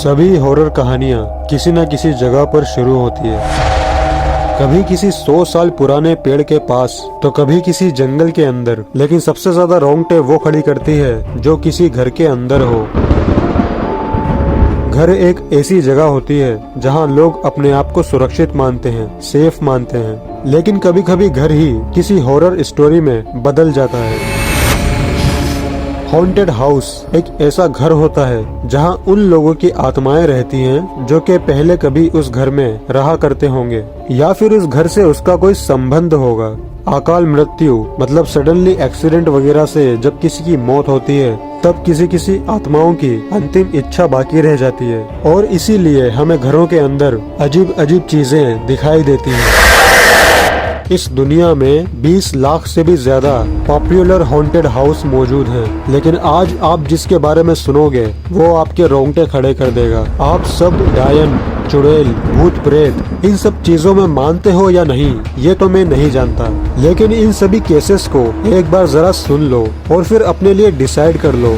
सभी हॉरर कहानियाँ किसी न किसी जगह पर शुरू होती है। कभी किसी 100 साल पुराने पेड़ के पास तो कभी किसी जंगल के अंदर, लेकिन सबसे ज्यादा रोंगटे वो खड़ी करती है जो किसी घर के अंदर हो। घर एक ऐसी जगह होती है जहाँ लोग अपने आप को सुरक्षित मानते हैं, सेफ मानते हैं, लेकिन कभी कभी घर ही किसी हॉरर स्टोरी में बदल जाता है। हॉन्टेड हाउस एक ऐसा घर होता है जहां उन लोगों की आत्माएं रहती हैं जो कि पहले कभी उस घर में रहा करते होंगे, या फिर उस घर से उसका कोई संबंध होगा। अकाल मृत्यु मतलब सडनली एक्सीडेंट वगैरह से जब किसी की मौत होती है, तब किसी किसी आत्माओं की अंतिम इच्छा बाकी रह जाती है, और इसीलिए हमें घरों के अंदर अजीब अजीब चीजें दिखाई देती हैं। इस दुनिया में 20 लाख से भी ज्यादा पॉपुलर हॉन्टेड हाउस मौजूद हैं, लेकिन आज आप जिसके बारे में सुनोगे वो आपके रोंगटे खड़े कर देगा। आप सब डायन, चुड़ैल, भूत प्रेत इन सब चीजों में मानते हो या नहीं ये तो मैं नहीं जानता, लेकिन इन सभी केसेस को एक बार जरा सुन लो और फिर अपने लिए डिसाइड कर लो।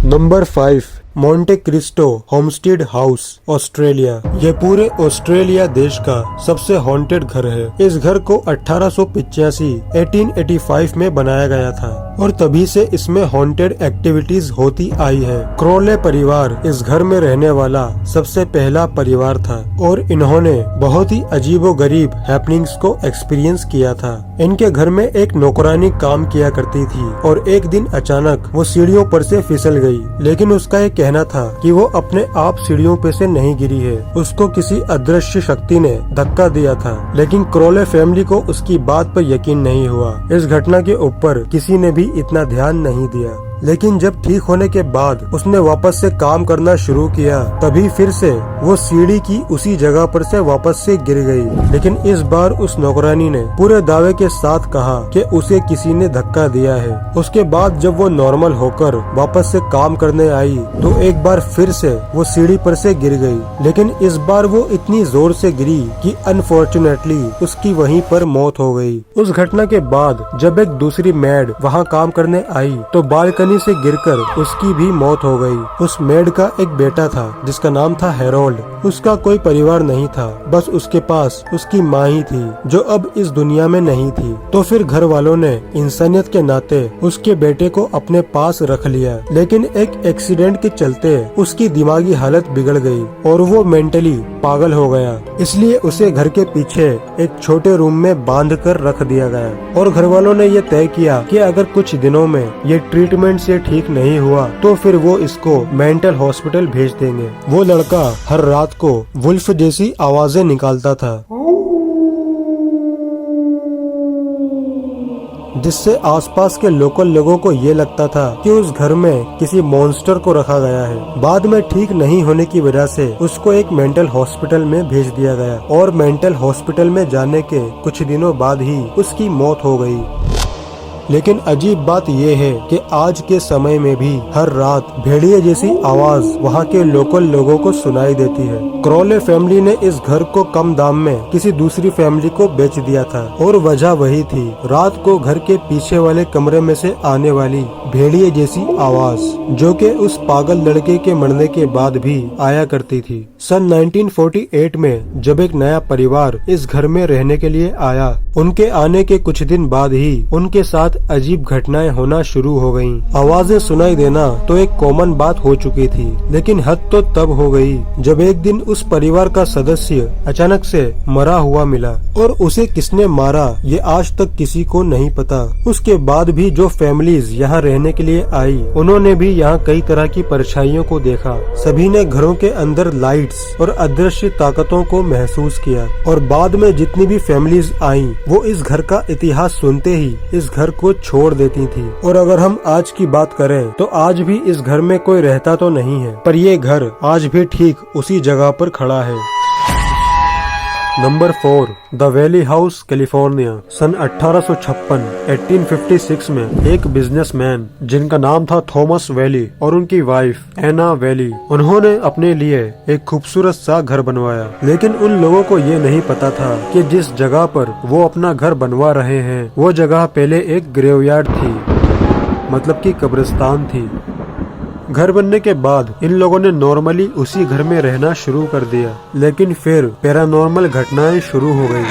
Number 5, Monte Cristo homestead house, Australia. ये पूरे ऑस्ट्रेलिया देश का सबसे हॉन्टेड घर है। इस घर को 1885 में बनाया गया था और तभी से इसमें हॉन्टेड एक्टिविटीज होती आई है। क्रोले परिवार इस घर में रहने वाला सबसे पहला परिवार था और इन्होंने बहुत ही अजीबोगरीब हैपनिंग्स को एक्सपीरियंस किया था। इनके घर में एक नौकरानी काम किया करती थी और एक दिन अचानक वो सीढ़ियों पर से फिसल गई, लेकिन उसका ये कहना था कि वो अपने आप सीढ़ियों पे से नहीं गिरी है, उसको किसी अदृश्य शक्ति ने धक्का दिया था। लेकिन क्रोले फैमिली को उसकी बात पर यकीन नहीं हुआ। इस घटना के ऊपर किसी ने भी इतना ध्यान नहीं दिया, लेकिन जब ठीक होने के बाद उसने वापस से काम करना शुरू किया, तभी फिर से वो सीढ़ी की उसी जगह पर से वापस से गिर गई। लेकिन इस बार उस नौकरानी ने पूरे दावे के साथ कहा कि उसे किसी ने धक्का दिया है। उसके बाद जब वो नॉर्मल होकर वापस से काम करने आई तो एक बार फिर से वो सीढ़ी पर से गिर गई, लेकिन इस बार वो इतनी जोर से गिरी कि अनफॉर्चुनेटली उसकी वहीं पर मौत हो गई। उस घटना के बाद जब एक दूसरी मेड वहाँ काम करने आई तो बालकनी से गिरकर उसकी भी मौत हो गई। उस मेड का एक बेटा था जिसका नाम था हेरोल्ड। उसका कोई परिवार नहीं था, बस उसके पास उसकी माँ ही थी जो अब इस दुनिया में नहीं थी। तो फिर घर वालों ने इंसानियत के नाते उसके बेटे को अपने पास रख लिया, लेकिन एक एक्सीडेंट के चलते उसकी दिमागी हालत बिगड़ गई और वो मेंटली पागल हो गया। इसलिए उसे घर के पीछे एक छोटे रूम में बांध कर रख दिया गया और घर वालों ने ये तय किया कि अगर कुछ दिनों में ये ट्रीटमेंट से ठीक नहीं हुआ तो फिर वो इसको मेंटल हॉस्पिटल भेज देंगे। वो लड़का हर रात को वुल्फ जैसी आवाजें निकालता था, जिससे आसपास के लोकल लोगों को ये लगता था कि उस घर में किसी मॉन्स्टर को रखा गया है। बाद में ठीक नहीं होने की वजह से उसको एक मेंटल हॉस्पिटल में भेज दिया गया और मेंटल हॉस्पिटल में जाने के कुछ दिनों बाद ही उसकी मौत हो गई। लेकिन अजीब बात यह है कि आज के समय में भी हर रात भेड़िए जैसी आवाज वहाँ के लोकल लोगों को सुनाई देती है। क्रोले फैमिली ने इस घर को कम दाम में किसी दूसरी फैमिली को बेच दिया था और वजह वही थी, रात को घर के पीछे वाले कमरे में से आने वाली भेड़िए जैसी आवाज, जो कि उस पागल लड़के के मरने के बाद भी आया करती थी। सन 1948 में जब एक नया परिवार इस घर में रहने के लिए आया, उनके आने के कुछ दिन बाद ही उनके साथ अजीब घटनाएं होना शुरू हो गयी। आवाजें सुनाई देना तो एक कॉमन बात हो चुकी थी, लेकिन हद तो तब हो गई जब एक दिन उस परिवार का सदस्य अचानक से मरा हुआ मिला और उसे किसने मारा ये आज तक किसी को नहीं पता। उसके बाद भी जो फैमिलीज यहाँ रहने के लिए आई, उन्होंने भी यहाँ कई तरह की परछाइयों को देखा। सभी ने घरों के अंदर लाइट्स और अदृश्य ताकतों को महसूस किया और बाद में जितनी भी फैमिलीज आई वो इस घर का इतिहास सुनते ही इस घर को छोड़ देती थी। और अगर हम आज की बात करें तो आज भी इस घर में कोई रहता तो नहीं है, पर ये घर आज भी ठीक उसी जगह पर खड़ा है। Number 4, the valley house, California. सन 1856 में एक बिजनेसमैन जिनका नाम था थॉमस वैली और उनकी वाइफ एना वैली, उन्होंने अपने लिए एक खूबसूरत सा घर बनवाया। लेकिन उन लोगों को ये नहीं पता था कि जिस जगह पर वो अपना घर बनवा रहे हैं वो जगह पहले एक ग्रेवयार्ड थी, मतलब कि कब्रिस्तान थी। घर बनने के बाद इन लोगों ने नॉर्मली उसी घर में रहना शुरू कर दिया, लेकिन फिर पैरानॉर्मल घटनाएं शुरू हो गई।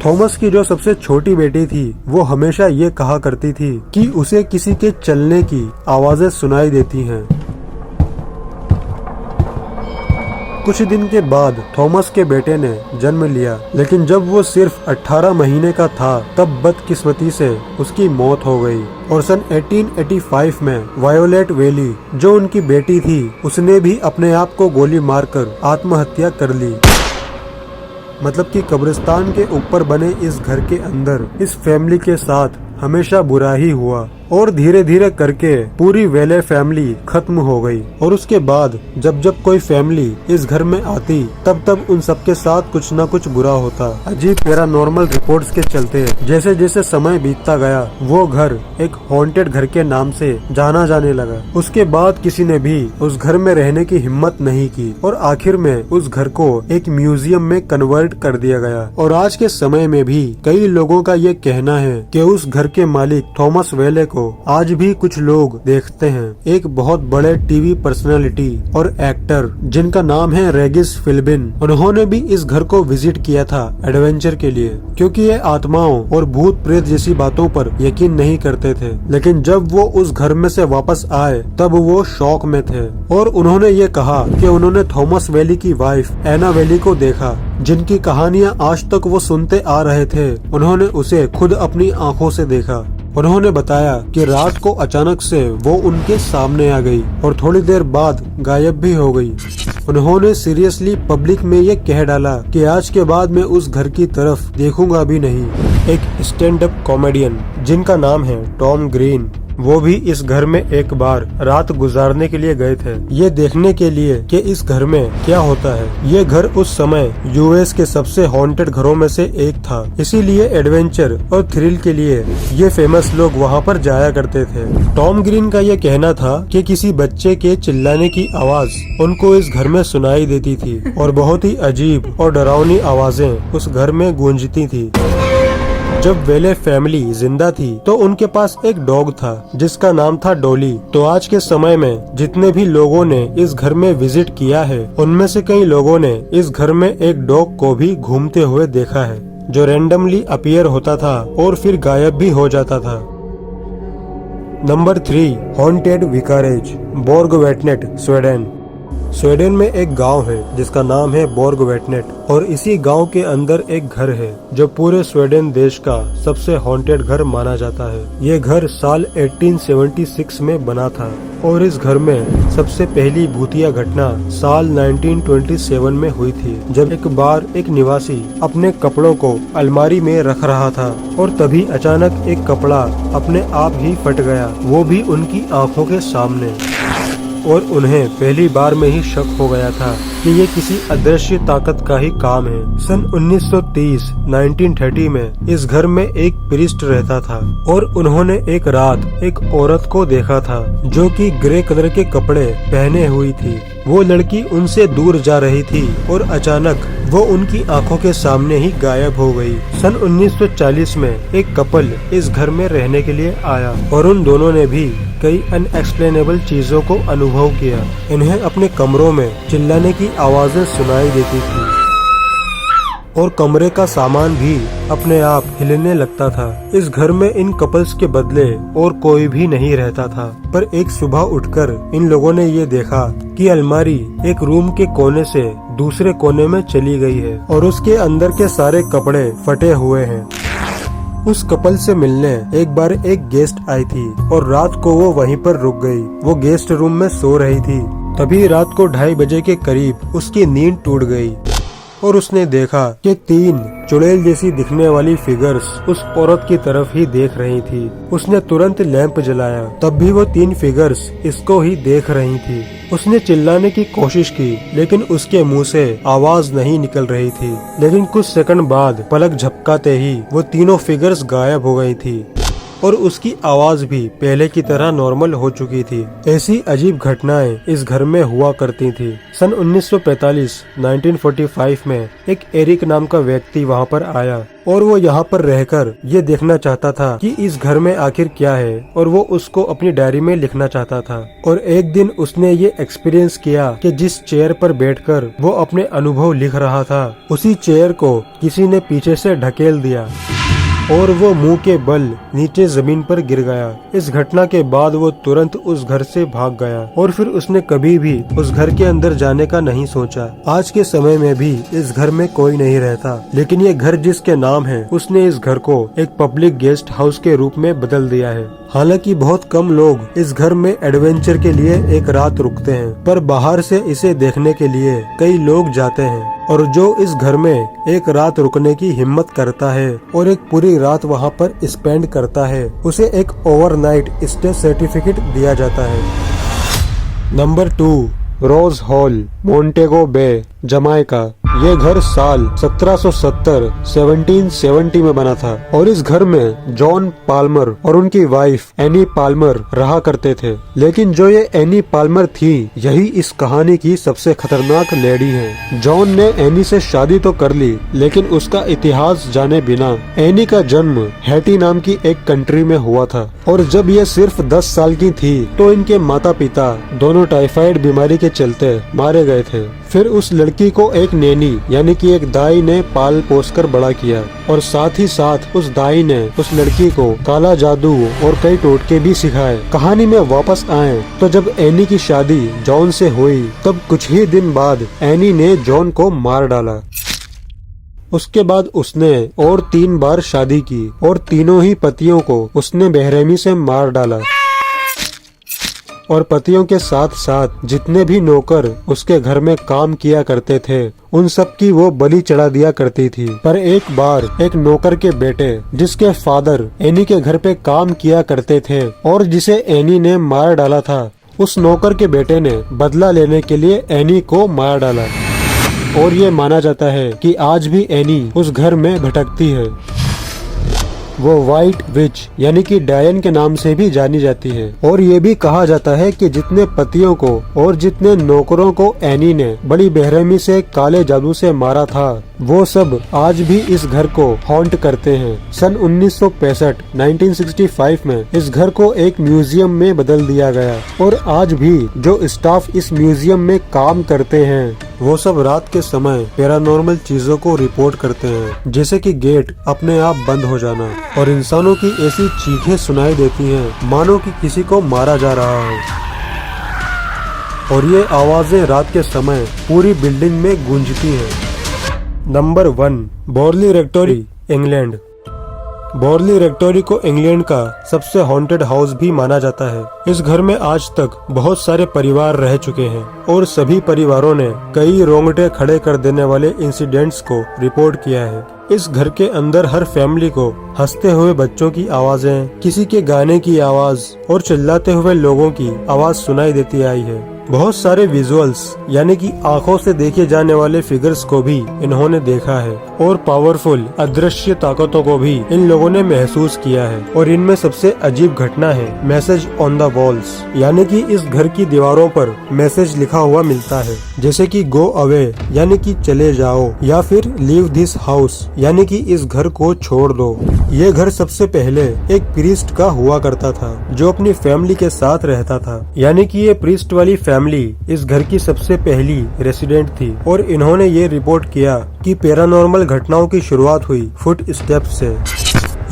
थॉमस की जो सबसे छोटी बेटी थी वो हमेशा ये कहा करती थी कि उसे किसी के चलने की आवाजें सुनाई देती हैं। कुछ दिन के बाद थॉमस के बेटे ने जन्म लिया, लेकिन जब वो सिर्फ 18 महीने का था तब बदकिस्मती से उसकी मौत हो गई। और सन 1885 में वायोलेट वेली, जो उनकी बेटी थी, उसने भी अपने आप को गोली मारकर आत्महत्या कर ली। मतलब कि कब्रिस्तान के ऊपर बने इस घर के अंदर इस फैमिली के साथ हमेशा बुरा ही हुआ और धीरे धीरे करके पूरी वेले फैमिली खत्म हो गई। और उसके बाद जब जब कोई फैमिली इस घर में आती तब तब उन सबके साथ कुछ न कुछ बुरा होता। अजीब पैरानॉर्मल रिपोर्ट्स के चलते जैसे जैसे समय बीतता गया वो घर एक हॉन्टेड घर के नाम से जाना जाने लगा। उसके बाद किसी ने भी उस घर में रहने की हिम्मत नहीं की और आखिर में उस घर को एक म्यूजियम में कन्वर्ट कर दिया गया। और आज के समय में भी कई लोगों का ये कहना है कि उस घर के मालिक थॉमस वेले को आज भी कुछ लोग देखते हैं। एक बहुत बड़े टीवी पर्सनालिटी और एक्टर जिनका नाम है रेगिस फिलिबिन, उन्होंने भी इस घर को विजिट किया था एडवेंचर के लिए, क्योंकि ये आत्माओं और भूत प्रेत जैसी बातों पर यकीन नहीं करते थे। लेकिन जब वो उस घर में से वापस आए तब वो शॉक में थे और उन्होंने ये कहा कि उन्होंने थॉमस वेली की वाइफ एना वेली को देखा, जिनकी कहानियां आज तक वो सुनते आ रहे थे। उन्होंने उसे खुद अपनी आंखों से देखा। उन्होंने बताया कि रात को अचानक से वो उनके सामने आ गई और थोड़ी देर बाद गायब भी हो गई। उन्होंने सीरियसली पब्लिक में ये कह डाला कि आज के बाद मैं उस घर की तरफ देखूंगा भी नहीं। एक स्टैंड अप कॉमेडियन जिनका नाम है टॉम ग्रीन, वो भी इस घर में एक बार रात गुजारने के लिए गए थे, ये देखने के लिए कि इस घर में क्या होता है। ये घर उस समय यूएस के सबसे हॉन्टेड घरों में से एक था, इसीलिए एडवेंचर और थ्रिल के लिए ये फेमस लोग वहाँ पर जाया करते थे। टॉम ग्रीन का ये कहना था कि किसी बच्चे के चिल्लाने की आवाज उनको इस घर में सुनाई देती थी और बहुत ही अजीब और डरावनी आवाजें उस घर में गूंजती थी। जब वेले फैमिली जिंदा थी तो उनके पास एक डॉग था जिसका नाम था डॉली। तो आज के समय में जितने भी लोगों ने इस घर में विजिट किया है उनमें से कई लोगों ने इस घर में एक डॉग को भी घूमते हुए देखा है, जो रैंडमली अपीयर होता था और फिर गायब भी हो जाता था। Number 3, haunted vicarage, Borgvattnet, Sweden. Sweden में एक गांव है जिसका नाम है बोर्गवेटनेट और इसी गांव के अंदर एक घर है जो पूरे स्वीडन देश का सबसे हॉन्टेड घर माना जाता है। ये घर साल 1876 में बना था और इस घर में सबसे पहली भूतिया घटना साल 1927 में हुई थी, जब एक बार एक निवासी अपने कपड़ों को अलमारी में रख रहा था और तभी अचानक एक कपड़ा अपने आप ही फट गया, वो भी उनकी आंखों के सामने। और उन्हें पहली बार में ही शक हो गया था कि ये किसी अदृश्य ताकत का ही काम है। सन 1930 में इस घर में एक प्रीस्ट रहता था और उन्होंने एक रात एक औरत को देखा था जो कि ग्रे कलर के कपड़े पहने हुई थी। वो लड़की उनसे दूर जा रही थी और अचानक वो उनकी आंखों के सामने ही गायब हो गई। सन 1940 में एक कपल इस घर में रहने के लिए आया और उन दोनों ने भी कई अनएक्सप्लेनेबल चीजों को अनुभव किया। इन्हें अपने कमरों में चिल्लाने की आवाजें सुनाई देती थी और कमरे का सामान भी अपने आप हिलने लगता था। इस घर में इन कपल्स के बदले और कोई भी नहीं रहता था। पर एक सुबह उठकर इन लोगों ने ये देखा कि अलमारी एक रूम के कोने से दूसरे कोने में चली गई है और उसके अंदर के सारे कपड़े फटे हुए हैं। उस कपल से मिलने एक बार एक गेस्ट आई थी और रात को वो वहीं पर रुक गई। वो गेस्ट रूम में सो रही थी। तभी रात को 2:30 बजे के करीब उसकी नींद टूट गई और उसने देखा कि 3 चुड़ैल जैसी दिखने वाली फिगर्स उस औरत की तरफ ही देख रही थी। उसने तुरंत लैंप जलाया, तब भी वो 3 फिगर्स इसको ही देख रही थी। उसने चिल्लाने की कोशिश की लेकिन उसके मुंह से आवाज नहीं निकल रही थी। लेकिन कुछ सेकंड बाद पलक झपकाते ही वो तीनों फिगर्स गायब हो गई थी। और उसकी आवाज भी पहले की तरह नॉर्मल हो चुकी थी। ऐसी अजीब घटनाएं इस घर में हुआ करती थी। सन 1945 में एक एरिक नाम का व्यक्ति वहाँ पर आया और वो यहाँ पर रहकर ये देखना चाहता था कि इस घर में आखिर क्या है, और वो उसको अपनी डायरी में लिखना चाहता था। और एक दिन उसने ये एक्सपीरियंस किया कि जिस चेयर पर बैठकर वो अपने अनुभव लिख रहा था, उसी चेयर को किसी ने पीछे से ढकेल दिया और वो मुंह के बल नीचे जमीन पर गिर गया। इस घटना के बाद वो तुरंत उस घर से भाग गया और फिर उसने कभी भी उस घर के अंदर जाने का नहीं सोचा। आज के समय में भी इस घर में कोई नहीं रहता, लेकिन ये घर जिसके नाम है उसने इस घर को एक पब्लिक गेस्ट हाउस के रूप में बदल दिया है। हालांकि बहुत कम लोग इस घर में एडवेंचर के लिए एक रात रुकते हैं, पर बाहर से इसे देखने के लिए कई लोग जाते हैं। और जो इस घर में एक रात रुकने की हिम्मत करता है और एक पूरी रात वहाँ पर स्पेंड करता है, उसे एक ओवरनाइट स्टे सर्टिफिकेट दिया जाता है। नंबर 2, रोज हॉल, मोंटेगो बे, जमाइका। ये घर साल 1770 में बना था और इस घर में जॉन पाल्मर और उनकी वाइफ एनी पाल्मर रहा करते थे। लेकिन जो ये एनी पाल्मर थी, यही इस कहानी की सबसे खतरनाक लेडी है। जॉन ने एनी से शादी तो कर ली, लेकिन उसका इतिहास जाने बिना एनी का जन्म हैटी नाम की एक कंट्री में हुआ था। और जब ये सिर्फ 10 साल की थी तो इनके माता पिता दोनों टाइफाइड बीमारी के चलते मारे गए थे। फिर उस लड़की को एक नैनी यानी कि एक दाई ने पाल पोस कर बड़ा किया, और साथ ही साथ उस दाई ने उस लड़की को काला जादू और कई टोटके भी सिखाए। कहानी में वापस आए तो जब एनी की शादी जॉन से हुई, तब कुछ ही दिन बाद एनी ने जॉन को मार डाला। उसके बाद उसने और 3 बार शादी की और तीनों ही पतियों को उसने बेरहमी से मार डाला। और पतियों के साथ साथ जितने भी नौकर उसके घर में काम किया करते थे, उन सब की वो बलि चढ़ा दिया करती थी। पर एक बार एक नौकर के बेटे, जिसके फादर एनी के घर पे काम किया करते थे और जिसे एनी ने मार डाला था, उस नौकर के बेटे ने बदला लेने के लिए एनी को मार डाला। और ये माना जाता है कि आज भी एनी उस घर में भटकती है। वो व्हाइट विच यानी कि डायन के नाम से भी जानी जाती है। और ये भी कहा जाता है कि जितने पतियों को और जितने नौकरों को एनी ने बड़ी बेरहमी से काले जादू से मारा था, वो सब आज भी इस घर को हॉन्ट करते हैं। सन 1965 में इस घर को एक म्यूजियम में बदल दिया गया और आज भी जो स्टाफ इस म्यूजियम में काम करते हैं, वो सब रात के समय पैरानॉर्मल चीजों को रिपोर्ट करते हैं, जैसे कि गेट अपने आप बंद हो जाना और इंसानों की ऐसी चीखें सुनाई देती हैं मानो कि किसी को मारा जा रहा हो। और ये आवाजें रात के समय पूरी बिल्डिंग में गूंजती हैं। Number 1, बॉर्ली रेक्टोरी, England. बॉर्ली रेक्टोरी को इंग्लैंड का सबसे हॉन्टेड हाउस भी माना जाता है। इस घर में आज तक बहुत सारे परिवार रह चुके हैं और सभी परिवारों ने कई रोंगटे खड़े कर देने वाले इंसिडेंट्स को रिपोर्ट किया है। इस घर के अंदर हर फैमिली को हंसते हुए बच्चों की आवाजें, किसी के गाने की आवाज और चिल्लाते हुए लोगों की आवाज सुनाई देती आई है। बहुत सारे विजुअल्स यानी कि आंखों से देखे जाने वाले फिगर्स को भी इन्होंने देखा है और पावरफुल अदृश्य ताकतों को भी इन लोगों ने महसूस किया है। और इनमें सबसे अजीब घटना है मैसेज ऑन द वॉल्स, यानी कि इस घर की दीवारों पर मैसेज लिखा हुआ मिलता है, जैसे कि गो अवे यानी कि चले जाओ, या फिर लीव दिस हाउस यानी कि इस घर को छोड़ दो। ये घर सबसे पहले एक प्रीस्ट का हुआ करता था जो अपनी फैमिली के साथ रहता था, यानी कि ये प्रीस्ट वाली फैमिली इस घर की सबसे पहली रेसिडेंट थी। और इन्होंने ये रिपोर्ट किया कि पैरानॉर्मल घटनाओं की शुरुआत हुई फुट स्टेप से,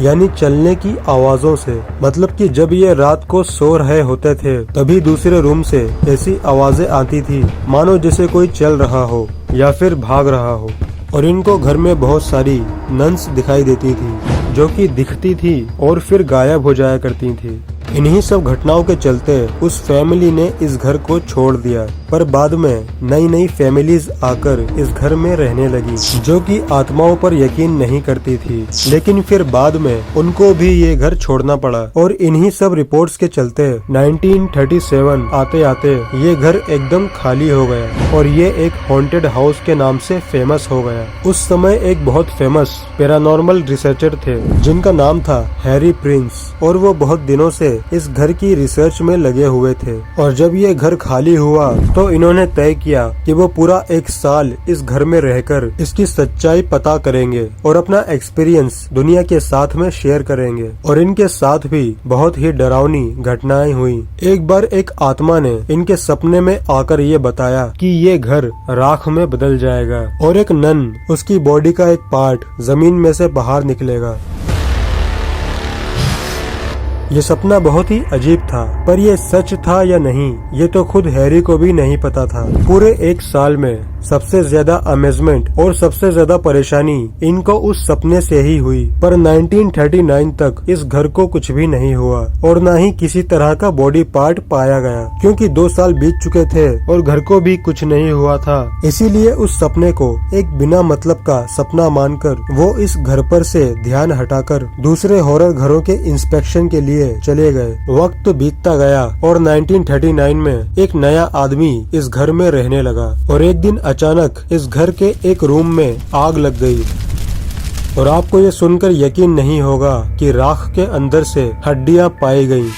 यानी चलने की आवाजों से। मतलब कि जब ये रात को सो रहे होते थे तभी दूसरे रूम से ऐसी आवाजें आती थी मानो जैसे कोई चल रहा हो या फिर भाग रहा हो। और इनको घर में बहुत सारी नन्स दिखाई देती थी जो कि दिखती थी और फिर गायब हो जाया करती थी। इन्हीं सब घटनाओं के चलते उस फैमिली ने इस घर को छोड़ दिया पर बाद में नई नई फैमिलीज आकर इस घर में रहने लगी, जो कि आत्माओं पर यकीन नहीं करती थी। लेकिन फिर बाद में उनको भी ये घर छोड़ना पड़ा और इन्हीं सब रिपोर्ट्स के चलते 1937 आते आते ये घर एकदम खाली हो गया और ये एक हॉन्टेड हाउस के नाम से फेमस हो गया। उस समय एक बहुत फेमस पैरानॉर्मल रिसर्चर थे जिनका नाम था हैरी प्रिंस, और वो बहुत दिनों से इस घर की रिसर्च में लगे हुए थे। और जब ये घर खाली हुआ तो इन्होंने तय किया कि वो पूरा 1 साल इस घर में रहकर इसकी सच्चाई पता करेंगे और अपना एक्सपीरियंस दुनिया के साथ में शेयर करेंगे। और इनके साथ भी बहुत ही डरावनी घटनाएं हुई। एक बार एक आत्मा ने इनके सपने में आकर ये बताया कि ये घर राख में बदल जाएगा और एक नन उसकी बॉडी का एक पार्ट जमीन में से बाहर निकलेगा। ये सपना बहुत ही अजीब था, पर ये सच था या नहीं ये तो खुद हैरी को भी नहीं पता था। पूरे 1 साल में सबसे ज्यादा अमेजमेंट और सबसे ज्यादा परेशानी इनको उस सपने से ही हुई। पर 1939 तक इस घर को कुछ भी नहीं हुआ और न ही किसी तरह का बॉडी पार्ट पाया गया, क्योंकि 2 साल बीत चुके थे और घर को भी कुछ नहीं हुआ था। इसीलिए उस सपने को एक बिना मतलब का सपना मानकर वो इस घर पर से ध्यान हटाकर दूसरे हॉरर घरों के इंस्पेक्शन के लिए चले गए। वक्त बीतता गया और 1939 में एक नया आदमी इस घर में रहने लगा और एक दिन अचानक इस घर के एक रूम में आग लग गई। और आपको ये सुनकर यकीन नहीं होगा कि राख के अंदर से हड्डियां पाई गईं।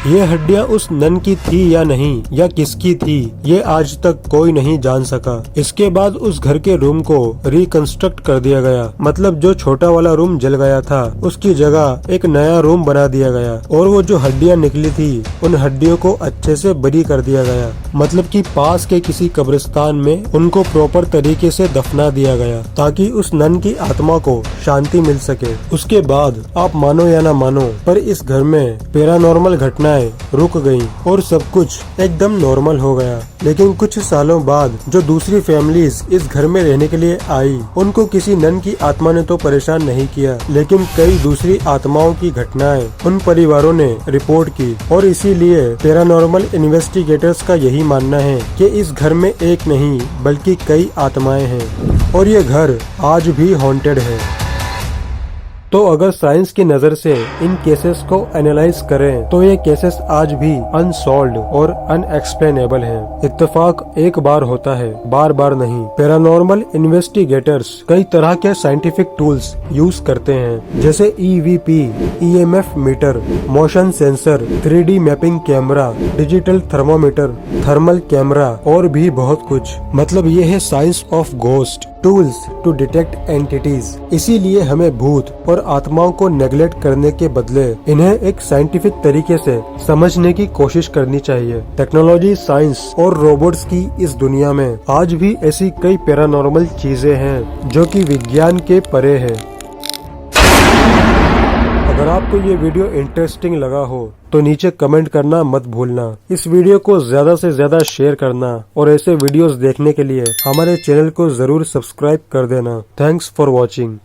ये हड्डियां उस नन की थी या नहीं या किसकी थी ये आज तक कोई नहीं जान सका। इसके बाद उस घर के रूम को रिकंस्ट्रक्ट कर दिया गया, मतलब जो छोटा वाला रूम जल गया था उसकी जगह एक नया रूम बना दिया गया और वो जो हड्डियां निकली थी उन हड्डियों को अच्छे से बरी कर दिया गया, मतलब कि पास के किसी कब्रिस्तान में उनको प्रॉपर तरीके से दफना दिया गया ताकि उस नन की आत्मा को शांति मिल सके। उसके बाद आप मानो या ना मानो पर इस घर में पैरानॉर्मल घटनाएं रुक गईं और सब कुछ एकदम नॉर्मल हो गया। लेकिन कुछ सालों बाद जो दूसरी फैमिलीज इस घर में रहने के लिए आई उनको किसी नन की आत्मा ने तो परेशान नहीं किया, लेकिन कई दूसरी आत्माओं की घटनाएं उन परिवारों ने रिपोर्ट की। और इसीलिए पैरानॉर्मल इन्वेस्टिगेटर्स का यही मानना है कि इस घर में एक नहीं बल्कि कई आत्माएं हैं और ये घर आज भी हॉन्टेड है। तो अगर साइंस की नजर से इन केसेस को एनालाइज करें तो ये केसेस आज भी अनसॉल्व्ड और अनएक्सप्लेनेबल हैं। इत्तेफाक एक बार होता है, बार बार नहीं। पैरानॉर्मल इन्वेस्टिगेटर्स कई तरह के साइंटिफिक टूल्स यूज करते हैं, जैसे EVP, EMF meter, motion sensor, 3D mapping camera, digital thermometer, thermal camera और भी बहुत कुछ। मतलब ये है science of ghost tools to detect entities. इसीलिए हमें भूत और आत्माओं को नेग्लेक्ट करने के बदले इन्हें एक साइंटिफिक तरीके से समझने की कोशिश करनी चाहिए। टेक्नोलॉजी, साइंस और रोबोट्स की इस दुनिया में आज भी ऐसी कई पैरानॉर्मल चीजें हैं जो कि विज्ञान के परे है। अगर आपको ये वीडियो इंटरेस्टिंग लगा हो तो नीचे कमेंट करना मत भूलना। इस वीडियो को ज्यादा से ज्यादा शेयर करना और ऐसे वीडियोस देखने के लिए हमारे चैनल को जरूर सब्सक्राइब कर देना। Thanks for watching.